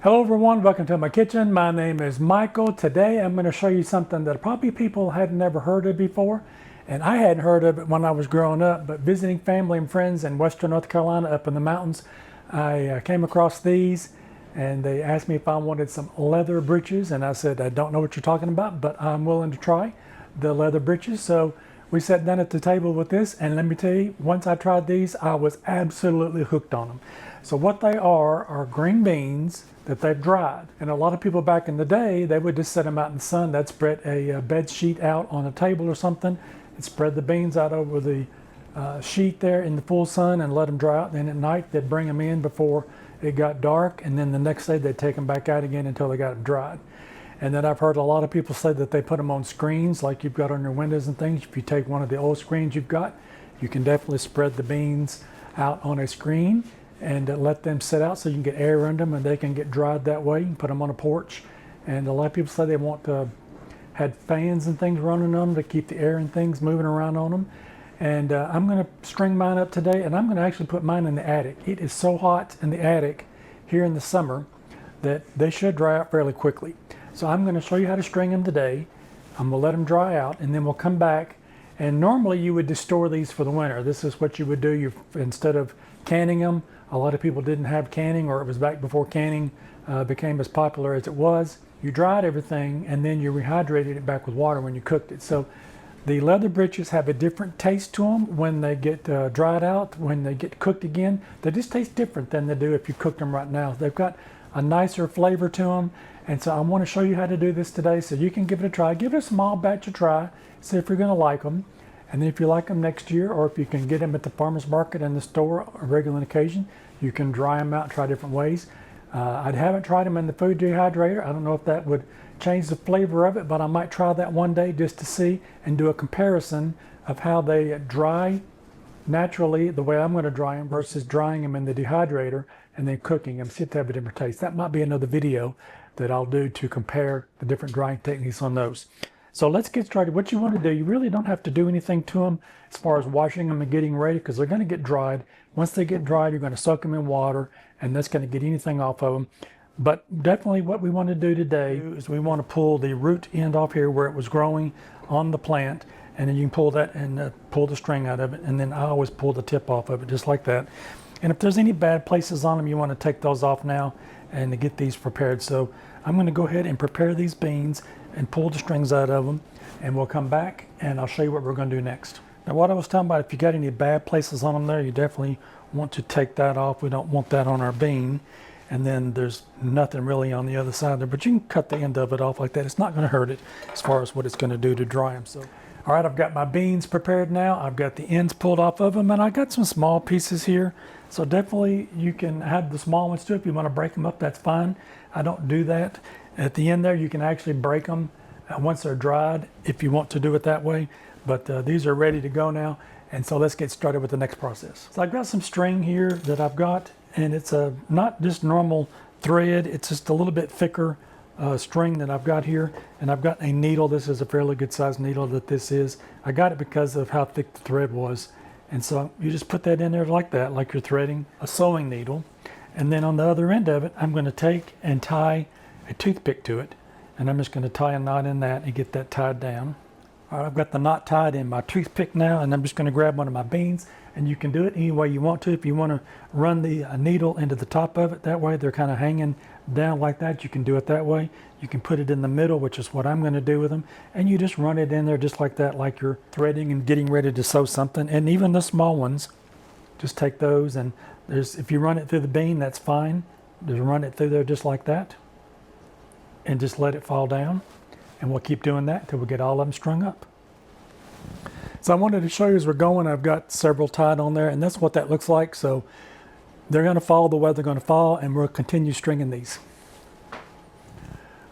Hello everyone, welcome to my kitchen. My name is Michael. Today I'm going to show you something that probably people had never heard of before, and I hadn't heard of it when I was growing up, but visiting family and friends in western North Carolina up in the mountains, I came across these and they asked me if I wanted some leather breeches, and I said I don't know what you're talking about, but I'm willing to try the leather breeches. So we sat down at the table with this, and let me tell you, once I tried these, I was absolutely hooked on them. So what they are green beans that they've dried. And a lot of people back in the day, they would just set them out in the sun. They'd spread a bed sheet out on a table or something and spread the beans out over the sheet there in the full sun and let them dry out. Then at night, they'd bring them in before it got dark, and then the next day they'd take them back out again until they got them dried. And then I've heard a lot of people say that they put them on screens like you've got on your windows and things. If you take one of the old screens you've got, you can definitely spread the beans out on a screen and let them sit out so you can get air under them and they can get dried that way. You can put them on a porch. And a lot of people say they want to had fans and things running on them to keep the air and things moving around on them. And I'm going to string mine up today, and I'm going to actually put mine in the attic. It is so hot in the attic here in the summer that they should dry out fairly quickly. So I'm going to show you how to string them today. I'm going to let them dry out, and then we'll come back. And normally you would just store these for the winter. This is what you would do. Instead of canning them, a lot of people didn't have canning, or it was back before canning became as popular as it was. You dried everything and then you rehydrated it back with water when you cooked it. So the leather breeches have a different taste to them when they get dried out. When they get cooked again, they just taste different than they do if you cook them right now. They've got a nicer flavor to them. And so I want to show you how to do this today so you can give it a try. Give it a small batch a try, see if you're going to like them. And then if you like them next year, or if you can get them at the farmer's market and the store on a regular occasion, you can dry them out and try different ways. I haven't tried them in the food dehydrator. I don't know if that would change the flavor of it, but I might try that one day just to see and do a comparison of how they dry naturally, the way I'm going to dry them, versus drying them in the dehydrator and then cooking them, see if they have a different taste. That might be another video that I'll do to compare the different drying techniques on those. So let's get started. What you want to do, you really don't have to do anything to them as far as washing them and getting ready, because they're going to get dried. Once they get dried, you're going to soak them in water, and that's going to get anything off of them. But definitely what we want to do today is we want to pull the root end off here where it was growing on the plant, and then you can pull that and pull the string out of it, and then I always pull the tip off of it just like that. And if there's any bad places on them, you want to take those off now and to get these prepared. So I'm going to go ahead and prepare these beans and pull the strings out of them, and we'll come back and I'll show you what we're going to do next. Now, what I was talking about, if you got any bad places on them there, you definitely want to take that off. We don't want that on our bean. And then there's nothing really on the other side there, but you can cut the end of it off like that. It's not going to hurt it as far as what it's going to do to dry them. So, all right, I've got my beans prepared now. I've got the ends pulled off of them, and I got some small pieces here. So definitely you can have the small ones too. If you want to break them up, that's fine. I don't do that. At the end there, you can actually break them once they're dried if you want to do it that way. But these are ready to go now. And so let's get started with the next process. So I've got some string here that I've got, and it's not just normal thread. It's just a little bit thicker string that I've got here. And I've got a needle. This is a fairly good sized needle that this is. I got it because of how thick the thread was. And so you just put that in there like that, like you're threading a sewing needle. And then on the other end of it, I'm going to take and tie a toothpick to it. And I'm just going to tie a knot in that and get that tied down. All right, I've got the knot tied in my toothpick now, and I'm just going to grab one of my beans. And you can do it any way you want to. If you want to run the needle into the top of it, that way they're kind of hanging down like that, you can do it that way. You can put it in the middle, which is what I'm going to do with them. And you just run it in there just like that, like you're threading and getting ready to sew something. And even the small ones, just take those, and if you run it through the bean, that's fine. Just run it through there just like that, and just let it fall down. And we'll keep doing that until we get all of them strung up. So I wanted to show you as we're going, I've got several tied on there, and that's what that looks like. So they're going to fall the way they're going to fall, and we'll continue stringing these.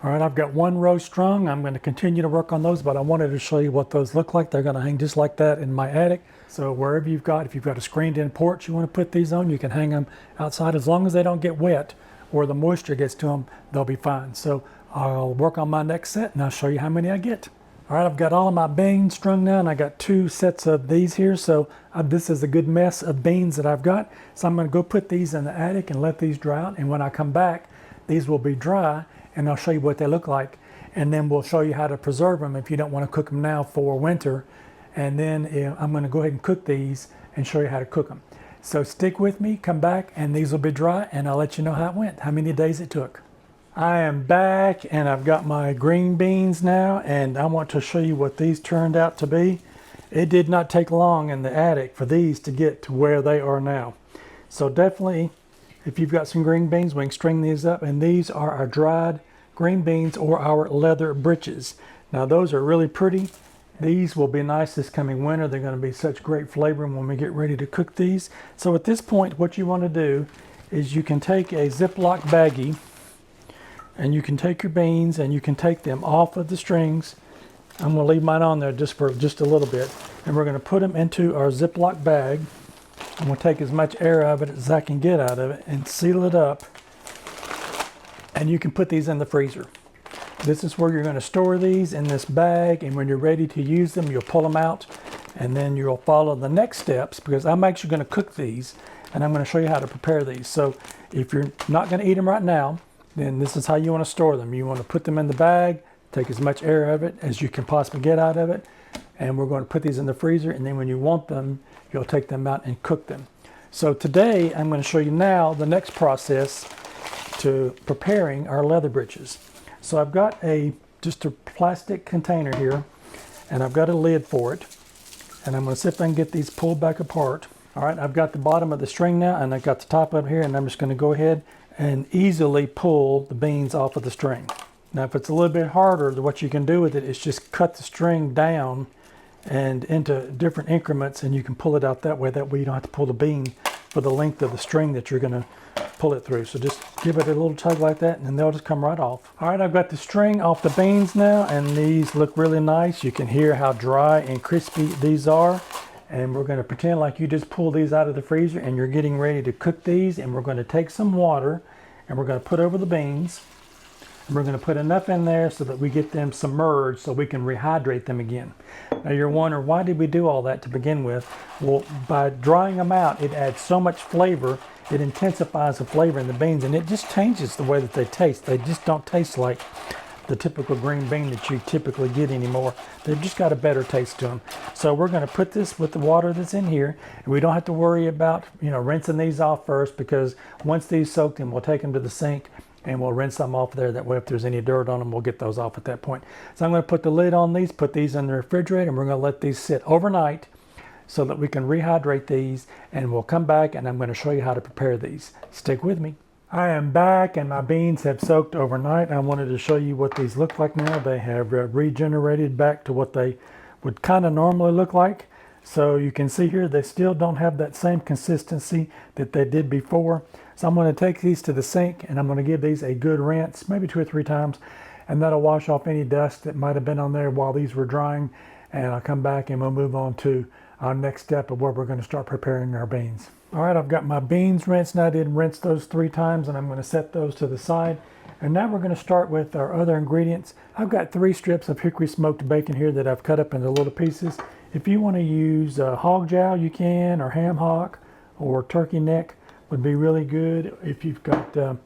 All right, I've got one row strung. I'm going to continue to work on those, but I wanted to show you what those look like. They're going to hang just like that in my attic. So wherever if you've got a screened-in porch you want to put these on, you can hang them outside. As long as they don't get wet or the moisture gets to them, they'll be fine. So I'll work on my next set, and I'll show you how many I get. All right, I've got all of my beans strung now, and I got 2 sets of these here. So this is a good mess of beans that I've got. So I'm going to go put these in the attic and let these dry out. And when I come back, these will be dry, and I'll show you what they look like. And then we'll show you how to preserve them if you don't want to cook them now for winter. And then I'm going to go ahead and cook these and show you how to cook them. So stick with me, come back, and these will be dry, and I'll let you know how it went, how many days it took. I am back, and I've got my green beans now, and I want to show you what these turned out to be. It did not take long in the attic for these to get to where they are now. So definitely, if you've got some green beans, we can string these up, and these are our dried green beans or our leather britches. Now those are really pretty. These will be nice this coming winter. They're going to be such great flavor when we get ready to cook these. So at this point, what you want to do is you can take a Ziploc baggie, and you can take your beans and you can take them off of the strings. I'm going to leave mine on there just for just a little bit. And we're going to put them into our Ziploc bag. I'm going to take as much air out of it as I can get out of it and seal it up. And you can put these in the freezer. This is where you're going to store these, in this bag, and when you're ready to use them, you'll pull them out, and then you'll follow the next steps, because I'm actually going to cook these, and I'm going to show you how to prepare these. So if you're not going to eat them right now, then this is how you want to store them. You want to put them in the bag, take as much air out of it as you can possibly get out of it, and we're going to put these in the freezer, and then when you want them, you'll take them out and cook them. So today, I'm going to show you now the next process to preparing our leather britches. So I've got just a plastic container here, and I've got a lid for it, and I'm going to see if I can get these pulled back apart. All right, I've got the bottom of the string now, and I've got the top up here, and I'm just going to go ahead and easily pull the beans off of the string. Now if it's a little bit harder, what you can do with it is just cut the string down and into different increments, and you can pull it out that way. That way you don't have to pull the bean for the length of the string that you're going to pull it through. So just give it a little tug like that, and then they'll just come right off. All right, I've got the string off the beans now, and these look really nice. You can hear how dry and crispy these are. And we're going to pretend like you just pull these out of the freezer and you're getting ready to cook these. And we're going to take some water and we're going to put over the beans. And we're going to put enough in there so that we get them submerged so we can rehydrate them again. Now you're wondering, why did we do all that to begin with? Well, by drying them out, it adds so much flavor. It intensifies the flavor in the beans, and it just changes the way that they taste. They just don't taste like the typical green bean that you typically get anymore. They've just got a better taste to them. So we're going to put this with the water that's in here, and we don't have to worry about, rinsing these off first, because once these soaked in, we'll take them to the sink and we'll rinse them off there. That way, if there's any dirt on them, we'll get those off at that point. So I'm going to put the lid on these, put these in the refrigerator, and we're going to let these sit overnight so that we can rehydrate these, and we'll come back and I'm going to show you how to prepare these. Stick with me. I am back, and my beans have soaked overnight. I wanted to show you what these look like now. They have regenerated back to what they would kind of normally look like. So you can see here they still don't have that same consistency that they did before. So I'm going to take these to the sink, and I'm going to give these a good rinse, maybe 2 or 3 times, and that'll wash off any dust that might have been on there while these were drying. And I'll come back and we'll move on to our next step of where we're going to start preparing our beans. All right, I've got my beans rinsed. Now I did rinse those 3 times, and I'm going to set those to the side. And now we're going to start with our other ingredients. I've got 3 strips of hickory smoked bacon here that I've cut up into little pieces. If you want to use hog jowl, you can, or ham hock, or turkey neck would be really good. If you've got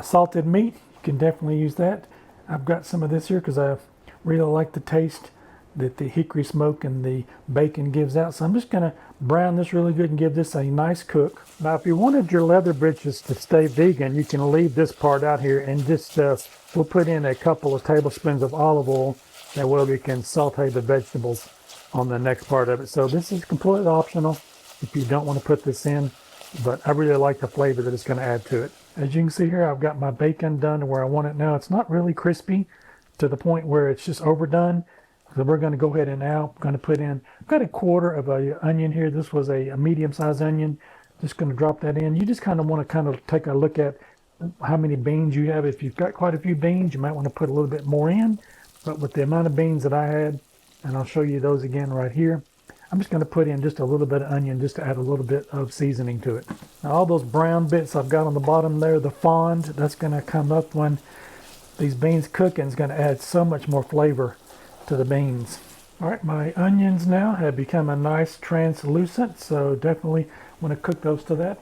salted meat, you can definitely use that. I've got some of this here because I really like the taste that the hickory smoke and the bacon gives out. So I'm just going to brown this really good and give this a nice cook. Now if you wanted your leather britches to stay vegan, you can leave this part out here and just we'll put in a couple of tablespoons of olive oil. That way we can saute the vegetables on the next part of it. So this is completely optional if you don't want to put this in, but I really like the flavor that it's going to add to it. As you can see here, I've got my bacon done to where I want it now. It's not really crispy to the point where it's just overdone. So we're going to go ahead and now I'm going to put in, I've got a quarter of an onion here. This was a medium-sized onion. Just going to drop that in. You just kind of want to take a look at how many beans you have. If you've got quite a few beans, you might want to put a little bit more in. But with the amount of beans that I had, and I'll show you those again right here, I'm just going to put in just a little bit of onion just to add a little bit of seasoning to it. Now all those brown bits I've got on the bottom there, the fond, that's going to come up when these beans cook, and it's going to add so much more flavor to the beans. All right, my onions now have become a nice translucent, so definitely want to cook those to that.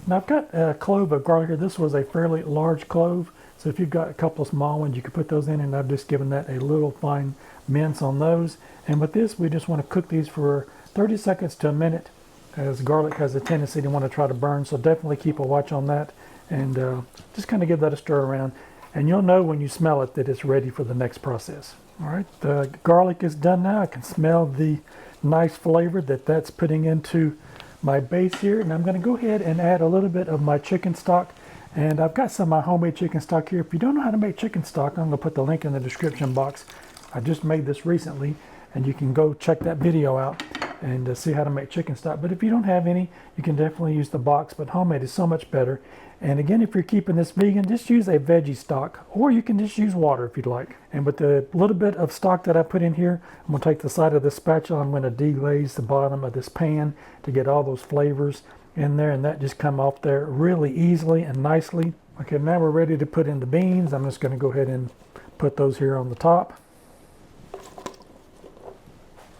Now I've got a clove of garlic here. This was a fairly large clove. So if you've got a couple of small ones, you can put those in, and I've just given that a little fine mince on those. And with this, we just want to cook these for 30 seconds to a minute, as garlic has a tendency to want to try to burn. So definitely keep a watch on that, and just kind of give that a stir around. And you'll know when you smell it that it's ready for the next process. All right, the garlic is done now. I can smell the nice flavor that's putting into my base here. And I'm going to go ahead and add a little bit of my chicken stock. And I've got some of my homemade chicken stock here. If you don't know how to make chicken stock, I'm going to put the link in the description box. I just made this recently, and you can go check that video out and see how to make chicken stock. But if you don't have any, you can definitely use the box, but homemade is so much better. And again, if you're keeping this vegan, just use a veggie stock, or you can just use water if you'd like. And with the little bit of stock that I put in here, I'm going to take the side of the spatula, I'm going to deglaze the bottom of this pan to get all those flavors in there, and that just come off there really easily and nicely. Okay, now we're ready to put in the beans. I'm just going to go ahead and put those here on the top.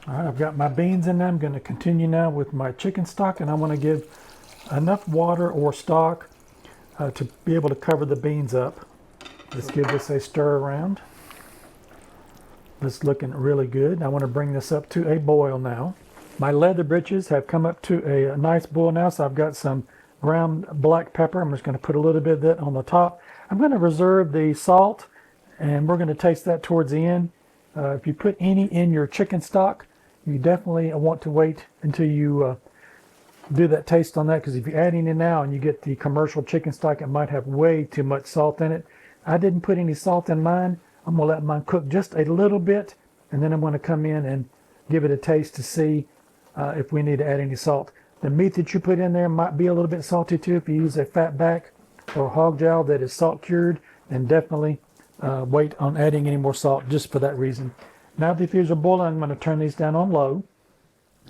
All right, I've got my beans in there. I'm going to continue now with my chicken stock, and I want to give enough water or stock to be able to cover the beans up. Let's give this a stir around. It's looking really good. I want to bring this up to a boil now. My leather britches have come up to a nice boil now, so I've got some ground black pepper. I'm just going to put a little bit of that on the top. I'm going to reserve the salt, and we're going to taste that towards the end. If you put any in your chicken stock, you definitely want to wait until you do that taste on that, because if you're adding it now and you get the commercial chicken stock, it might have way too much salt in it. I didn't put any salt in mine. I'm going to let mine cook just a little bit, and then I'm going to come in and give it a taste to see if we need to add any salt. The meat that you put in there might be a little bit salty too. If you use a fat back or hog jowl that is salt cured, then definitely wait on adding any more salt just for that reason. Now that these are boiling, I'm going to turn these down on low,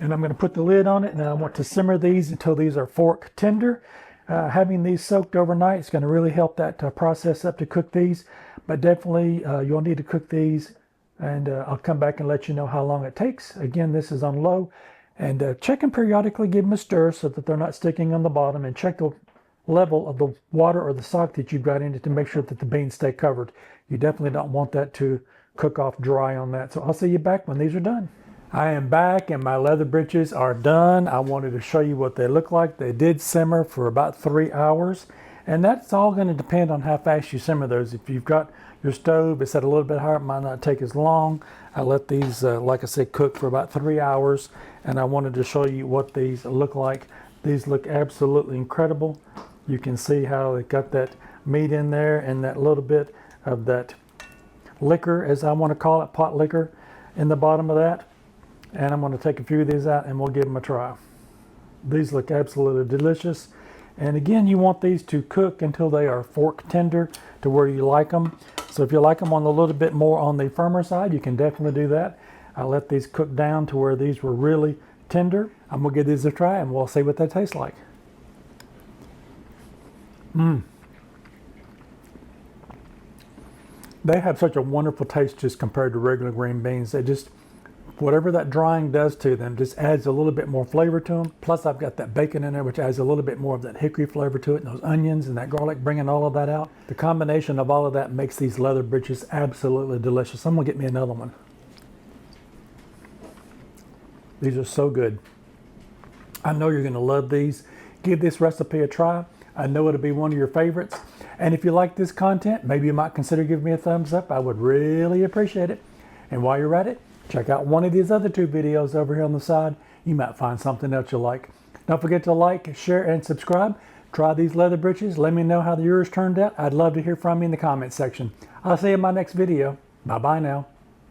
and I'm going to put the lid on it, and I want to simmer these until these are fork tender. Having these soaked overnight is going to really help that process up to cook these, but definitely you'll need to cook these, and I'll come back and let you know how long it takes. Again, this is on low, and check and periodically give them a stir so that they're not sticking on the bottom, and check the level of the water or the stock that you've got in it to make sure that the beans stay covered. You definitely don't want that to cook off dry on that. So I'll see you back when these are done. I am back, and my leather britches are done. I wanted to show you what they look like. They did simmer for about 3 hours, and that's all going to depend on how fast you simmer those. If you've got your stove, it's set a little bit higher, it might not take as long. I let these, like I said, cook for about 3 hours, and I wanted to show you what these look like. These look absolutely incredible. You can see how they got that meat in there and that little bit of that liquor, as I want to call it, pot liquor in the bottom of that. And I'm going to take a few of these out and we'll give them a try. These look absolutely delicious. And again, you want these to cook until they are fork tender to where you like them. So if you like them on a little bit more on the firmer side, you can definitely do that. I let these cook down to where these were really tender. I'm going to give these a try and we'll see what they taste like. They have such a wonderful taste just compared to regular green beans. They just, whatever that drying does to them, just adds a little bit more flavor to them. Plus I've got that bacon in there, which adds a little bit more of that hickory flavor to it, and those onions and that garlic bringing all of that out. The combination of all of that makes these leather britches absolutely delicious. I'm gonna get me another one. These are so good. I know you're gonna love these. Give this recipe a try. I know it'll be one of your favorites. And if you like this content, maybe you might consider giving me a thumbs up. I would really appreciate it. And while you're at it, check out one of these other 2 videos over here on the side. You might find something else you like. Don't forget to like, share, and subscribe. Try these leather britches. Let me know how yours turned out. I'd love to hear from you in the comment section. I'll see you in my next video. Bye-bye now.